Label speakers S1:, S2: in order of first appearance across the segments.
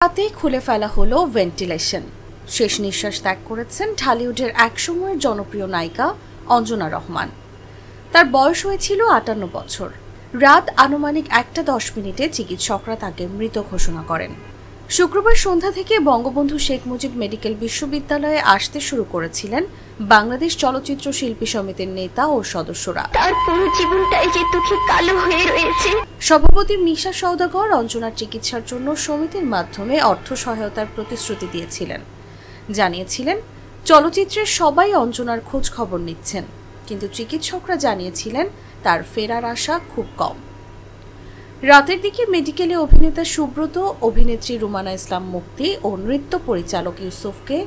S1: রাতেই খুলে ফেলা হলো ভেন্টিলেশন। শেষ নিঃশ্বাস ত্যাগ করেছেন ঢালিউডের একসময়ের জনপ্রিয় নায়িকা অঞ্জনা রহমান। তার বয়স হয়েছিল ৫৮ বছর। রাত আনুমানিক ১টা ১০ চিকিৎসকরা তাকে মৃত ঘোষণা করেন। শুক্রবার সন্ধ্যা থেকে বঙ্গবন্ধু শেখ মুজিব মেডিকেল বিশ্ববিদ্যালয়ে আসতে শুরু করেছিলেন বাংলাদেশ চলচ্চিত্র শিল্পী সমিতির নেতা ও সদস্যরা। সভাপতি মিশা সওদাগর অঞ্জনার চিকিৎসার জন্য সমিতির মাধ্যমে অর্থ সহায়তার প্রতিশ্রুতি দিয়েছিলেন। জানিয়েছিলেন চলচ্চিত্রের সবাই অঞ্জনার খোঁজ খবর নিচ্ছেন, কিন্তু চিকিৎসকরা জানিয়েছিলেন তার ফেরার আশা খুব কম। রাতের দিকে মেডিকেলে অভিনেতা সুব্রত, অভিনেত্রী রুমানা ইসলাম মুক্তি ও নৃত্য পরিচালক ইউসুফকে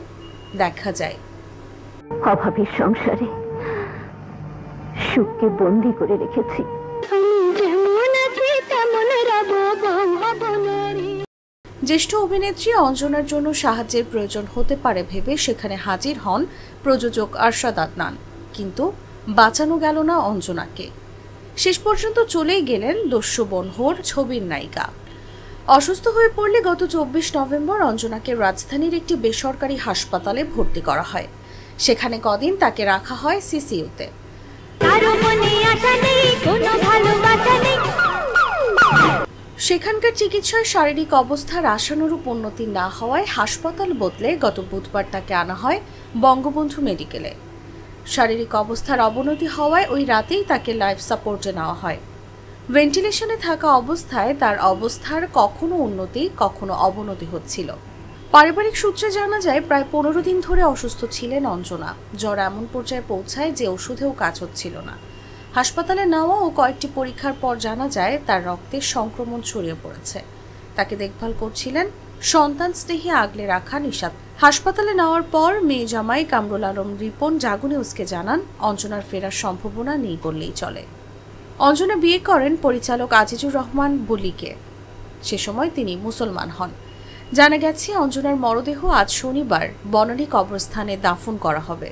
S1: দেখা যায়।
S2: অভাবের সংসারে সুখকে বন্দী করে রেখেছি।
S1: জ্যেষ্ঠ অভিনেত্রী অঞ্জনার জন্য সাহায্যের প্রয়োজন হতে পারে ভেবে সেখানে হাজির হন প্রযোজক আরশাদ আদনান, কিন্তু বাঁচানো গেল না অঞ্জনাকে। শেষ পর্যন্ত চলেই গেলেন দস্যু বনহর ছবির নায়িকা। অসুস্থ হয়ে পড়লে গত ২৪ নভেম্বর অঞ্জনাকে রাজধানীর একটি বেসরকারি হাসপাতালে ভর্তি করা হয়। সেখানে কদিন তাকে রাখা হয় সিসিইউতে। সেখানকার চিকিৎসায় শারীরিক অবস্থার আশানুরূপ উন্নতি না হওয়ায় হাসপাতাল বদলে গত বুধবার তাকে আনা হয় বঙ্গবন্ধু মেডিকেলে। শারীরিক অবস্থার অবনতি হওয়ায় ওই রাতেই তাকে লাইফ সাপোর্টে নেওয়া হয়। ভেন্টিলেশনে থাকা অবস্থায় তার অবস্থার কখনো উন্নতি কখনো অবনতি হচ্ছিল। পারিবারিক সূত্রে জানা যায় প্রায় ১৫ দিন ধরে অসুস্থ ছিলেন অঞ্জনা। জ্বর এমন পর্যায়ে পৌঁছায় যে ওষুধেও কাজ হচ্ছিল না। হাসপাতালে নেওয়া ও কয়েকটি পরীক্ষার পর জানা যায় তার রক্তে সংক্রমণ ছড়িয়ে পড়েছে। তাকে দেখভাল করছিলেন সন্তান স্নেহে আগলে রাখা নিশাত। হাসপাতালে নেওয়ার পর মেয়ে জামাই কামরুল আলম রিপন জাগো নিউজকে জানান অঞ্জনার ফেরার সম্ভাবনা নেই বললেই চলে। অঞ্জনা বিয়ে করেন পরিচালক আজিজুর রহমান বুলিকে। সে সময় তিনি মুসলমান হন। জানা গেছে অঞ্জনার মরদেহ আজ শনিবার বনানী কবরস্থানে দাফন করা হবে।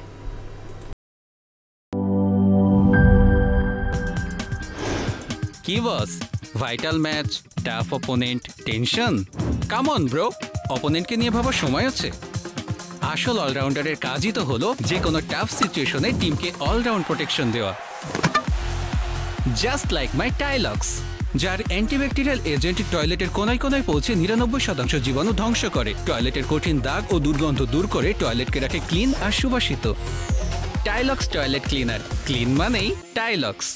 S3: কি boss, vital match, tough opponent, tension? Come on bro, অপোনেন্টকে নিয়ে ভাবার সময় আছে। আসল অলরাউন্ডারের কাজই তো হলো যে কোনো টাফ সিচুয়েশনে টিমকে অলরাউন্ড প্রোটেকশন দেওয়া। জাস্ট লাইক মাই টাইলক্স, যার অ্যান্টিব্যাকটেরিয়াল এজেন্ট টয়লেটের কোনায় কোনায় পৌঁছে ৯৯% জীবাণু ধ্বংস করে, টয়লেটের কঠিন দাগ ও দুর্গন্ধ দূর করে টয়লেটকে রাখে ক্লিন আর সুবাসিত। টাইলক্স টয়লেট ক্লিনার, ক্লিন মানেই টাইলক্স।